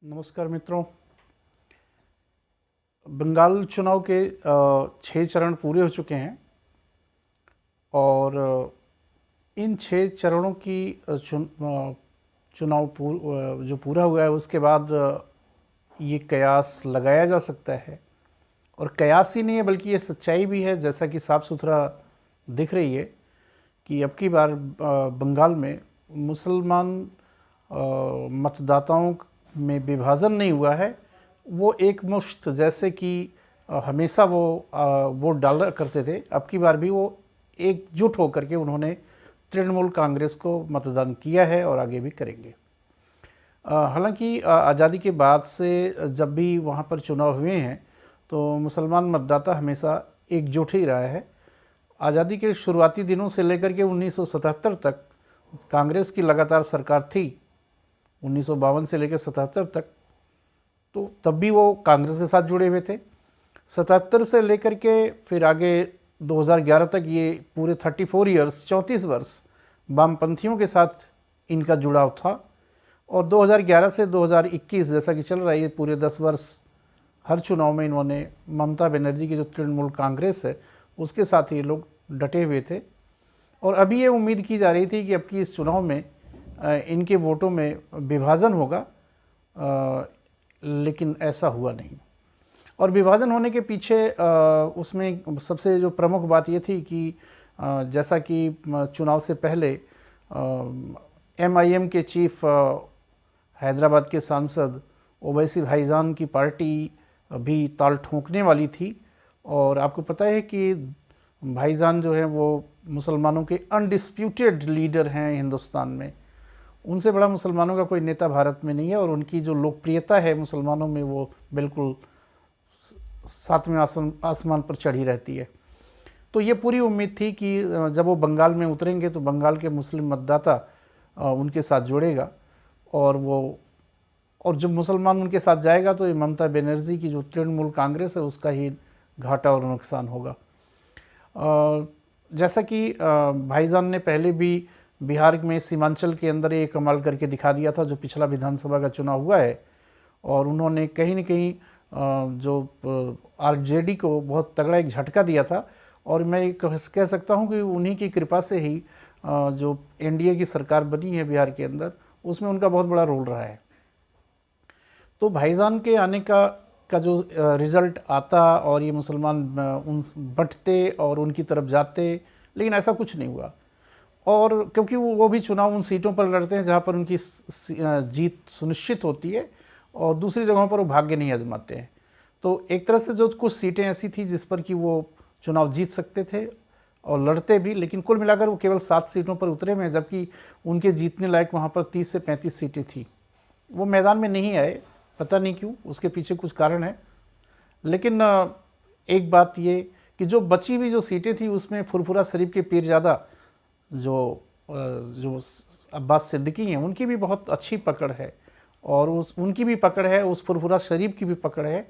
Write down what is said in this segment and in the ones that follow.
नमस्कार मित्रों। बंगाल चुनाव के 6 चरण पूरे हो चुके हैं और इन 6 चरणों की चुनाव जो पूरा हुआ है उसके बाद ये कयास लगाया जा सकता है। और कयास ही नहीं है बल्कि ये सच्चाई भी है, जैसा कि साफ सुथरा दिख रही है कि अब की बार बंगाल में मुसलमान मतदाताओं में विभाजन नहीं हुआ है। वो एक मुश्त, जैसे कि हमेशा वो वोट डाला करते थे, अब की बार भी वो एकजुट होकर के उन्होंने तृणमूल कांग्रेस को मतदान किया है और आगे भी करेंगे। हालांकि आज़ादी के बाद से जब भी वहाँ पर चुनाव हुए हैं तो मुसलमान मतदाता हमेशा एकजुट ही रहा है। आज़ादी के शुरुआती दिनों से लेकर के 1977 तक कांग्रेस की लगातार सरकार थी, 1952 से लेकर 77 तक, तो तब भी वो कांग्रेस के साथ जुड़े हुए थे। 77 से लेकर के फिर आगे 2011 तक ये पूरे 34 ईयर्स, 34 वर्ष वामपंथियों के साथ इनका जुड़ाव था। और 2011 से 2021 जैसा कि चल रहा है, ये पूरे 10 वर्ष हर चुनाव में इन्होंने ममता बनर्जी की जो तृणमूल कांग्रेस है उसके साथ ये लोग डटे हुए थे। और अभी ये उम्मीद की जा रही थी कि अब की इस चुनाव में इनके वोटों में विभाजन होगा, लेकिन ऐसा हुआ नहीं। और विभाजन होने के पीछे उसमें सबसे जो प्रमुख बात ये थी कि जैसा कि चुनाव से पहले MIM के चीफ हैदराबाद के सांसद ओवैसी भाईजान की पार्टी भी ताल ठोंकने वाली थी। और आपको पता है कि भाईजान जो है वो मुसलमानों के अनडिस्प्यूटेड लीडर हैं हिंदुस्तान में। उनसे बड़ा मुसलमानों का कोई नेता भारत में नहीं है और उनकी जो लोकप्रियता है मुसलमानों में वो बिल्कुल 7वें आसमान पर चढ़ी रहती है। तो ये पूरी उम्मीद थी कि जब वो बंगाल में उतरेंगे तो बंगाल के मुस्लिम मतदाता उनके साथ जुड़ेगा और जब मुसलमान उनके साथ जाएगा तो ये ममता बनर्जी की जो तृणमूल कांग्रेस है उसका ही घाटा और नुकसान होगा। जैसा कि भाईजान ने पहले भी बिहार में सीमांचल के अंदर एक कमाल करके दिखा दिया था, जो पिछला विधानसभा का चुनाव हुआ है, और उन्होंने कहीं न कहीं जो RJD को बहुत तगड़ा एक झटका दिया था। और मैं कह सकता हूं कि उन्हीं की कृपा से ही जो NDA की सरकार बनी है बिहार के अंदर, उसमें उनका बहुत बड़ा रोल रहा है। तो भाईजान के आने का जो रिज़ल्ट आता और ये मुसलमान उन बंटते और उनकी तरफ जाते, लेकिन ऐसा कुछ नहीं हुआ। और क्योंकि वो भी चुनाव उन सीटों पर लड़ते हैं जहाँ पर उनकी जीत सुनिश्चित होती है और दूसरी जगहों पर वो भाग्य नहीं आजमाते हैं। तो एक तरह से जो कुछ सीटें ऐसी थी जिस पर कि वो चुनाव जीत सकते थे और लड़ते भी, लेकिन कुल मिलाकर वो केवल 7 सीटों पर उतरे में, जबकि उनके जीतने लायक वहाँ पर 30 से 35 सीटें थी। वो मैदान में नहीं आए, पता नहीं क्यों, उसके पीछे कुछ कारण है। लेकिन एक बात ये कि जो बची हुई जो सीटें थी उसमें फुरफुरा शरीफ के पीरजादा जो अब्बास सिद्दीकी हैं, उनकी भी बहुत अच्छी पकड़ है और उनकी भी पकड़ है, उस फुरफुरा शरीफ की भी पकड़ है।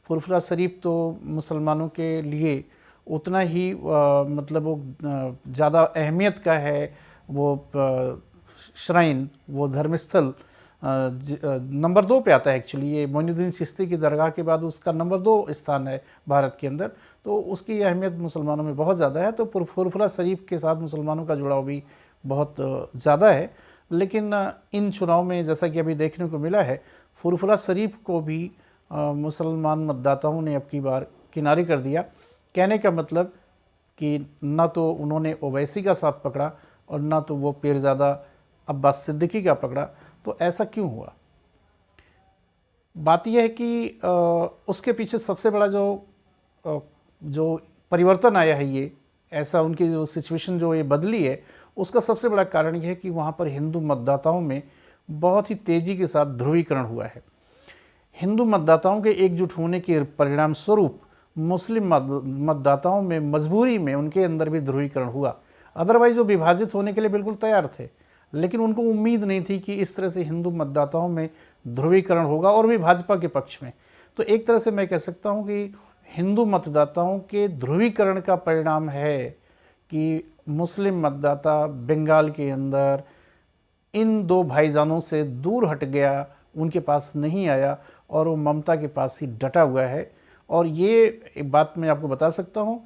फुरफुरा शरीफ तो मुसलमानों के लिए उतना ही मतलब वो ज़्यादा अहमियत का है। वो श्राइन, वो धर्मस्थल नंबर 2 पे आता है। एक्चुअली ये मोइनुद्दीन चिश्ती की दरगाह के बाद उसका नंबर 2 स्थान है भारत के अंदर, तो उसकी अहमियत मुसलमानों में बहुत ज़्यादा है। तो फुरफुरा शरीफ के साथ मुसलमानों का जुड़ाव भी बहुत ज़्यादा है। लेकिन इन चुनाव में जैसा कि अभी देखने को मिला है, फुरफुरा शरीफ को भी मुसलमान मतदाताओं ने अब की बार किनारे कर दिया। कहने का मतलब कि ना तो उन्होंने ओवैसी का साथ पकड़ा और ना तो वो पीरजादा अब्बास सिद्दीकी का पकड़ा। तो ऐसा क्यों हुआ? बात यह है कि उसके पीछे सबसे बड़ा जो परिवर्तन आया है, ये ऐसा उनकी जो सिचुएशन जो ये बदली है, उसका सबसे बड़ा कारण यह है कि वहाँ पर हिंदू मतदाताओं में बहुत ही तेज़ी के साथ ध्रुवीकरण हुआ है। हिंदू मतदाताओं के एकजुट होने के परिणाम स्वरूप मुस्लिम मतदाताओं में मजबूरी में उनके अंदर भी ध्रुवीकरण हुआ। अदरवाइज वो विभाजित होने के लिए बिल्कुल तैयार थे, लेकिन उनको उम्मीद नहीं थी कि इस तरह से हिंदू मतदाताओं में ध्रुवीकरण होगा और भी भाजपा के पक्ष में। तो एक तरह से मैं कह सकता हूं कि हिंदू मतदाताओं के ध्रुवीकरण का परिणाम है कि मुस्लिम मतदाता बंगाल के अंदर इन दो भाईजानों से दूर हट गया उनके पास नहीं आया और वो ममता के पास ही डटा हुआ है। और ये एक बात मैं आपको बता सकता हूँ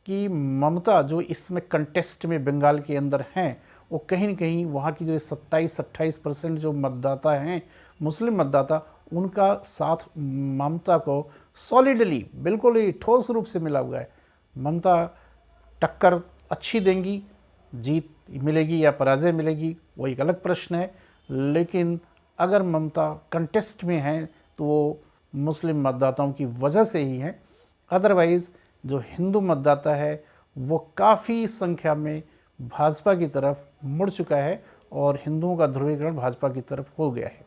कि ममता जो इसमें कंटेस्ट में बंगाल के अंदर हैं, वो कहीं न कहीं वहाँ की जो 27-28% जो मतदाता हैं, मुस्लिम मतदाता, उनका साथ ममता को सॉलिडली बिल्कुल ही ठोस रूप से मिला हुआ है। ममता टक्कर अच्छी देंगी, जीत मिलेगी या पराजय मिलेगी वो एक अलग प्रश्न है, लेकिन अगर ममता कंटेस्ट में हैं तो वो मुस्लिम मतदाताओं की वजह से ही हैं। अदरवाइज़ जो हिंदू मतदाता है वो काफ़ी संख्या में भाजपा की तरफ मुड़ चुका है और हिंदुओं का ध्रुवीकरण भाजपा की तरफ हो गया है।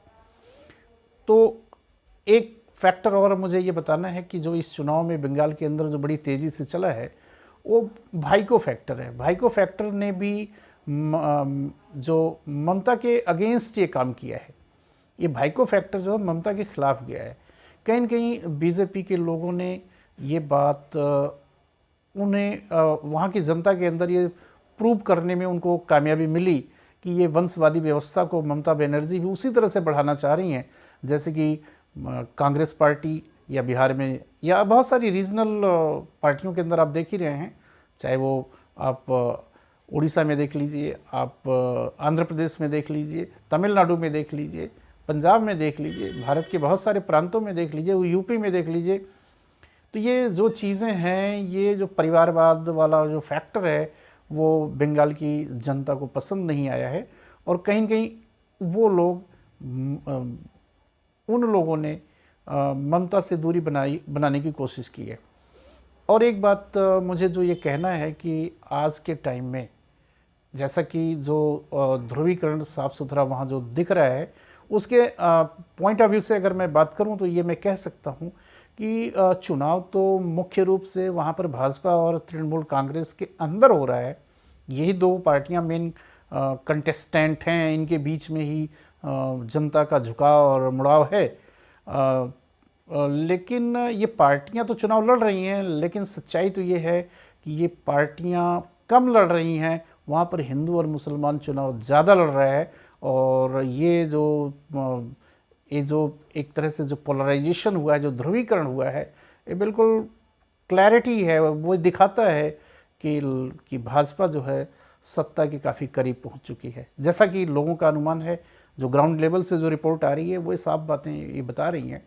तो एक फैक्टर और मुझे ये बताना है कि जो इस चुनाव में बंगाल के अंदर जो बड़ी तेज़ी से चला है वो भाइको फैक्टर है। भाइको फैक्टर ने भी जो ममता के अगेंस्ट ये काम किया है। ये भाइको फैक्टर जो ममता के खिलाफ गया है। कहीं न कहीं बीजेपी के लोगों ने ये बात उन्हें वहाँ की जनता के अंदर ये प्रूव करने में उनको कामयाबी मिली कि ये वंशवादी व्यवस्था को ममता बनर्जी भी उसी तरह से बढ़ाना चाह रही हैं जैसे कि कांग्रेस पार्टी या बिहार में या बहुत सारी रीजनल पार्टियों के अंदर आप देख ही रहे हैं। चाहे वो आप उड़ीसा में देख लीजिए, आप आंध्र प्रदेश में देख लीजिए, तमिलनाडु में देख लीजिए, पंजाब में देख लीजिए, भारत के बहुत सारे प्रांतों में देख लीजिए, यूपी में देख लीजिए। तो ये जो चीज़ें हैं, ये जो परिवारवाद वाला जो फैक्टर है वो बंगाल की जनता को पसंद नहीं आया है और कहीं न कहीं वो लोग उन लोगों ने ममता से दूरी बनाने की कोशिश की है। और एक बात मुझे जो ये कहना है कि आज के टाइम में जैसा कि जो ध्रुवीकरण साफ सुथरा वहाँ जो दिख रहा है उसके पॉइंट ऑफ व्यू से अगर मैं बात करूँ तो ये मैं कह सकता हूँ कि चुनाव तो मुख्य रूप से वहाँ पर भाजपा और तृणमूल कांग्रेस के अंदर हो रहा है। यही दो पार्टियाँ मेन कंटेस्टेंट हैं, इनके बीच में ही जनता का झुकाव और मुड़ाव है। लेकिन ये पार्टियां तो चुनाव लड़ रही हैं, लेकिन सच्चाई तो ये है कि ये पार्टियां कम लड़ रही हैं, वहाँ पर हिंदू और मुसलमान चुनाव ज़्यादा लड़ रहा है। और ये जो एक तरह से जो पोलराइजेशन हुआ है, जो ध्रुवीकरण हुआ है, ये बिल्कुल क्लैरिटी है, वो दिखाता है कि भाजपा जो है सत्ता के काफ़ी करीब पहुँच चुकी है। जैसा कि लोगों का अनुमान है, जो ग्राउंड लेवल से जो रिपोर्ट आ रही है वो साफ बातें ये बता रही हैं।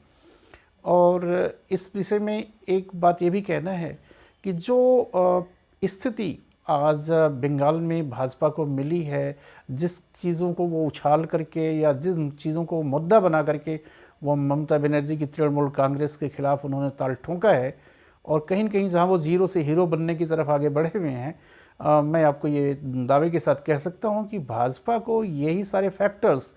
और इस विषय में एक बात ये भी कहना है कि जो स्थिति आज बंगाल में भाजपा को मिली है, जिस चीज़ों को वो उछाल करके या जिन चीज़ों को मुद्दा बना करके वो ममता बनर्जी की तृणमूल कांग्रेस के खिलाफ उन्होंने ताल ठोंका है और कहीं न कहीं जहाँ वो जीरो से हीरो बनने की तरफ आगे बढ़े हुए हैं, मैं आपको ये दावे के साथ कह सकता हूँ कि भाजपा को यही सारे फैक्टर्स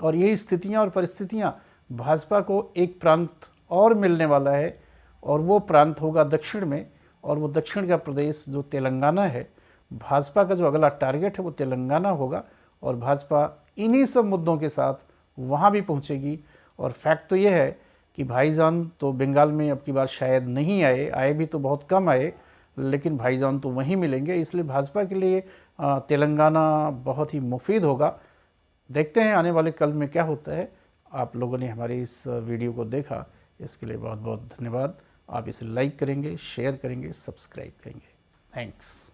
और यही स्थितियाँ और परिस्थितियाँ भाजपा को एक प्रांत और मिलने वाला है और वो प्रांत होगा दक्षिण में। और वो दक्षिण का प्रदेश जो तेलंगाना है, भाजपा का जो अगला टारगेट है वो तेलंगाना होगा और भाजपा इन्हीं सब मुद्दों के साथ वहाँ भी पहुँचेगी। और फैक्ट तो ये है कि भाईजान तो बंगाल में अब की बार शायद नहीं आए भी तो बहुत कम आए, लेकिन भाईजान तो वहीं मिलेंगे। इसलिए भाजपा के लिए तेलंगाना बहुत ही मुफीद होगा। देखते हैं आने वाले कल में क्या होता है। आप लोगों ने हमारे इस वीडियो को देखा, इसके लिए बहुत बहुत धन्यवाद। आप इसे लाइक करेंगे, शेयर करेंगे, सब्सक्राइब करेंगे। थैंक्स।